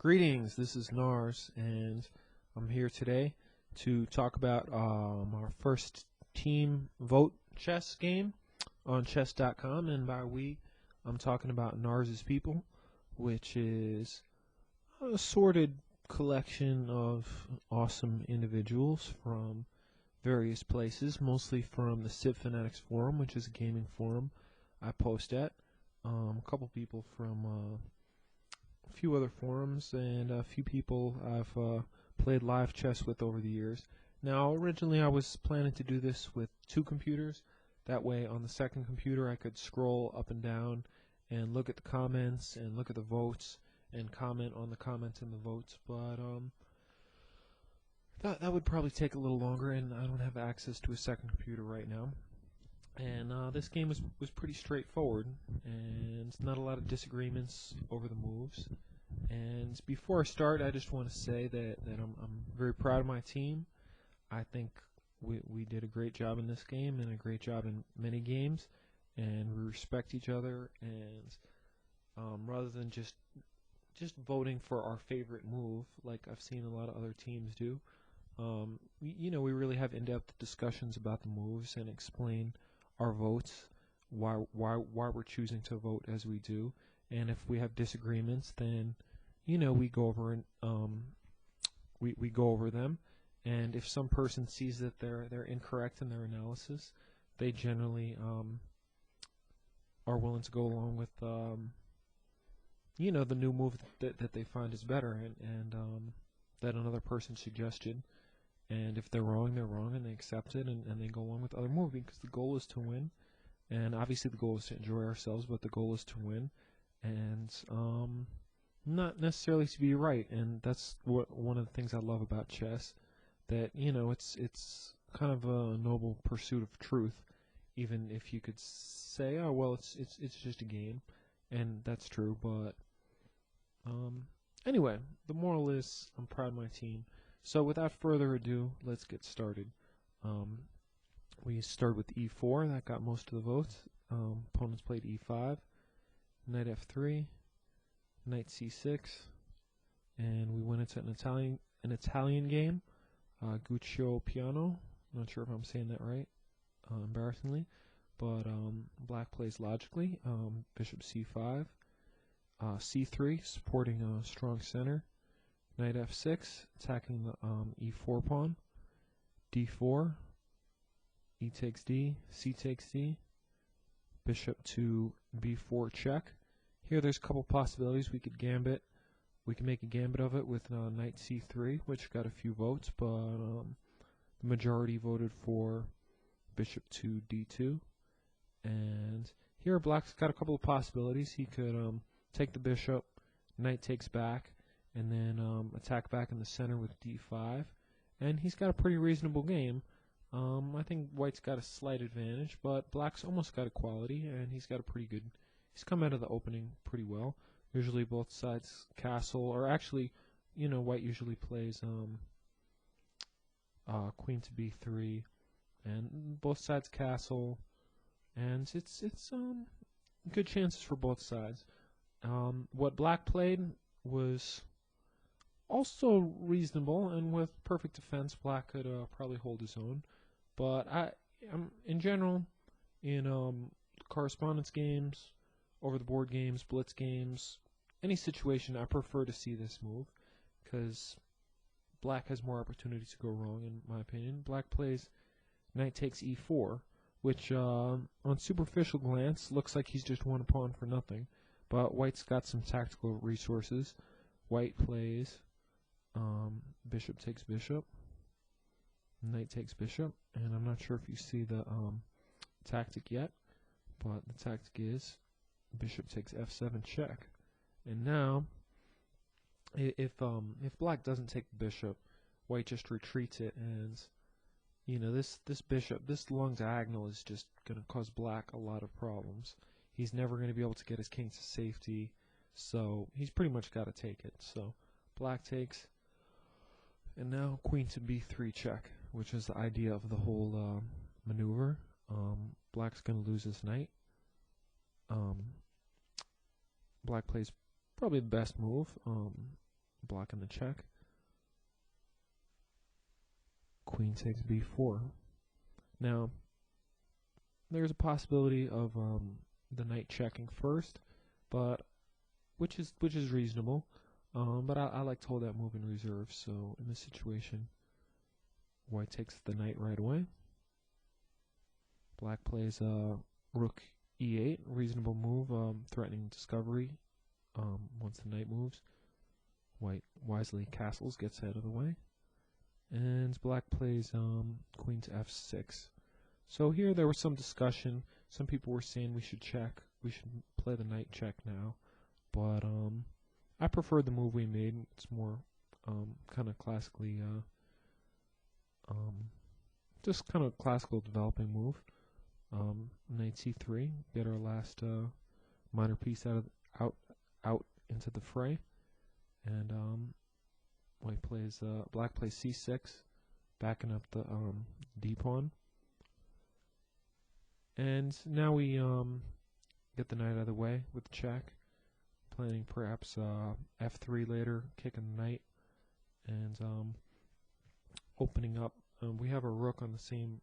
Greetings, this is Narz, and I'm here today to talk about our first team vote chess game on chess.com, and by we, I'm talking about Narz's People, which is a sorted collection of awesome individuals from various places, mostly from the Civ Fanatics forum, which is a gaming forum I post at. A couple people from a few other forums, and a few people I've played live chess with over the years. Now, originally I was planning to do this with two computers. That way, on the second computer, I could scroll up and down and look at the comments and look at the votes and comment on the comments and the votes. But that would probably take a little longer, and I don't have access to a second computer right now. And this game was pretty straightforward, and not a lot of disagreements over the moves. And before I start, I just want to say that I'm very proud of my team. I think we did a great job in this game and a great job in many games, and we respect each other. And rather than just voting for our favorite move, like I've seen a lot of other teams do, we really have in-depth discussions about the moves and explain our votes, why we're choosing to vote as we do, and if we have disagreements, then we go over and we go over them. And if some person sees that they're incorrect in their analysis, they generally are willing to go along with the new move that they find is better, and that another person suggested. And if they're wrong, and they accept it, and they go along with the other move, because the goal is to win. And obviously the goal is to enjoy ourselves, but the goal is to win. And not necessarily to be right. And that's one of the things I love about chess, that, it's kind of a noble pursuit of truth, even if you could say, oh, well, it's just a game. And that's true, but anyway, the moral is I'm proud of my team. So without further ado, let's get started. We started with e4. That got most of the votes. Opponents played e5, knight f3, knight c6, and we went into an Italian game, Guccio Piano. Not sure if I'm saying that right, embarrassingly, but black plays logically. Bishop c5, c3, supporting a strong center. Knight f6, attacking the e4 pawn. d4, e takes d, c takes d, bishop to b4 check. Here there's a couple possibilities. We could gambit. We can make a gambit of it with knight c3, which got a few votes, but the majority voted for bishop to d2. And here black's got a couple of possibilities. He could take the bishop, knight takes back, and then attack back in the center with d5. And he's got a pretty reasonable game. I think white's got a slight advantage, but black's almost got equality, and he's come out of the opening pretty well. Usually both sides castle, or actually, white usually plays queen to b3, and both sides castle, and it's good chances for both sides. What black played was also reasonable, and with perfect defense, black could probably hold his own. But in general, in correspondence games, over-the-board games, blitz games, any situation, I prefer to see this move, because black has more opportunity to go wrong, in my opinion. Black plays knight takes e4, which on superficial glance looks like he's just won a pawn for nothing, but white's got some tactical resources. White plays bishop takes bishop, knight takes bishop, and I'm not sure if you see the tactic yet, but the tactic is bishop takes f7 check. And now, if black doesn't take the bishop, white just retreats it, and this bishop, this long diagonal, is just going to cause black a lot of problems. He's never going to be able to get his king to safety, so he's pretty much got to take it. So black takes, and now queen to b3 check, which is the idea of the whole maneuver. Black's going to lose his knight. Black plays probably the best move. blocking the check. Queen takes b4. Now, there's a possibility of the knight checking first, but which is reasonable. But I like to hold that move in reserve. So in this situation, white takes the knight right away. Black plays rook e8, reasonable move, threatening discovery. Once the knight moves, white wisely castles, gets out of the way, and black plays queen to f6. So here there was some discussion. Some people were saying we should check, we should play the knight check now, but I preferred the move we made. It's more kind of classically, just kind of classical developing move. Knight c3, get our last minor piece out into the fray, and black plays c6, backing up the d pawn, and now we get the knight out of the way with the check, planning perhaps f3 later, kicking the knight, and opening up. We have a rook on the same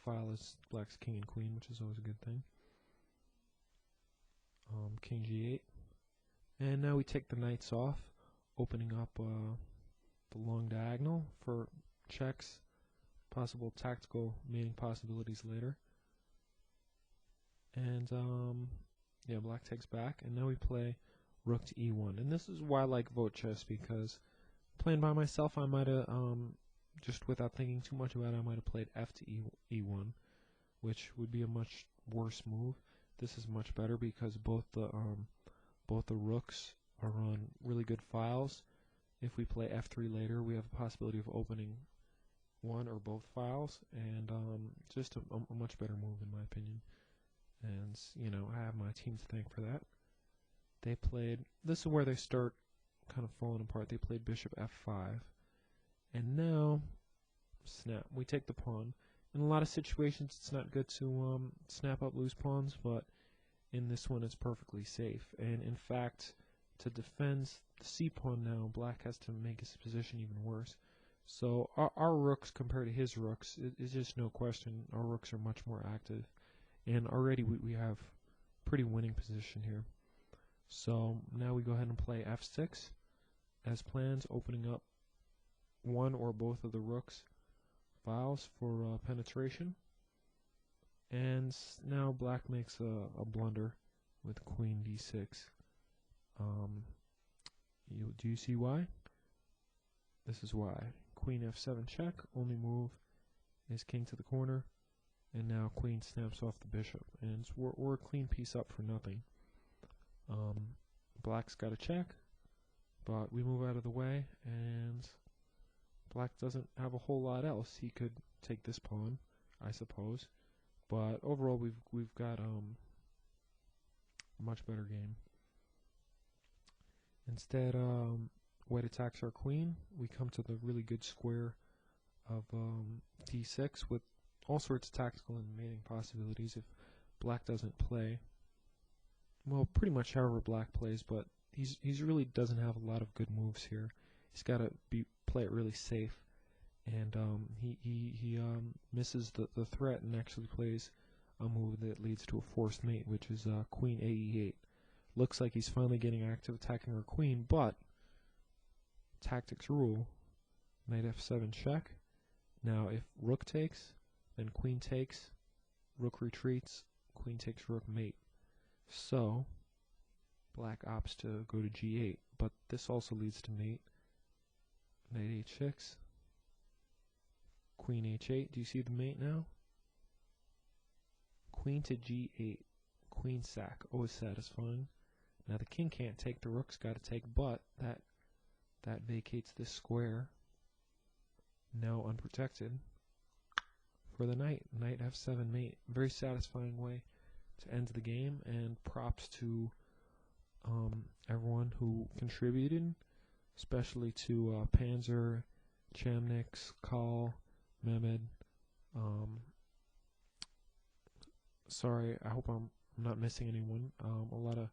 file as black's king and queen, which is always a good thing. King g8, and now we take the knights off, opening up the long diagonal for checks, possible tactical mating possibilities later. And yeah, black takes back, and now we play rook to e1. And this is why I like vote chess, because playing by myself, I might have just without thinking too much about it, I might have played f to e1, which would be a much worse move. This is much better because both the rooks are on really good files. If we play f3 later, we have a possibility of opening one or both files, and just a much better move in my opinion. And you know, I have my team to thank for that. They played, this is where they start kind of falling apart. They played bishop f5, and now snap, we take the pawn. In a lot of situations it's not good to snap up loose pawns, but in this one it's perfectly safe. And in fact, to defend the c pawn now, black has to make his position even worse. So our rooks compared to his rooks, it's just no question, our rooks are much more active, and already we have pretty winning position here. So now we go ahead and play f6 as planned, opening up one or both of the rooks files for penetration. And now black makes a blunder with queen d6. Do you see why? This is why. Queen f7 check, only move is king to the corner, and now queen snaps off the bishop, and we're a clean piece up for nothing. Black's got a check, but we move out of the way, and black doesn't have a whole lot else. He could take this pawn, I suppose, but overall we've got a much better game. Instead, white attacks our queen. We come to the really good square of d6 with all sorts of tactical and mating possibilities if black doesn't play. Well, pretty much however black plays, but he's really doesn't have a lot of good moves here. He's got to play it really safe, and he misses the threat and actually plays a move that leads to a forced mate, which is queen ae8. Looks like he's finally getting active attacking our queen, but tactics rule. Knight f7 check. Now if rook takes, then queen takes, rook retreats, queen takes rook mate. So black opts to go to g8, but this also leads to mate. Knight h6, queen h8. Do you see the mate now? Queen to g8, queen sack, always satisfying. Now the king can't take, the rook's got to take, but that vacates this square, now unprotected, for the knight. Knight f7 mate. Very satisfying way to end the game, and props to everyone who contributed, especially to Panzer, Chamnix, Kal, Mehmed. Sorry, I hope I'm not missing anyone. A lot of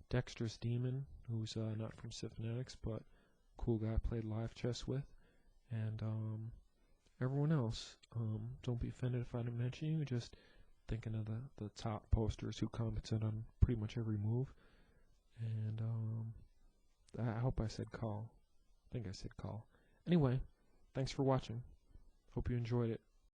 Dexterous Demon, who's not from Civ Fanatics, but cool guy I played live chess with. And everyone else, don't be offended if I didn't mention you. Just thinking of the top posters who commented on pretty much every move. And I hope I said call. I think I said call. Anyway, thanks for watching. Hope you enjoyed it.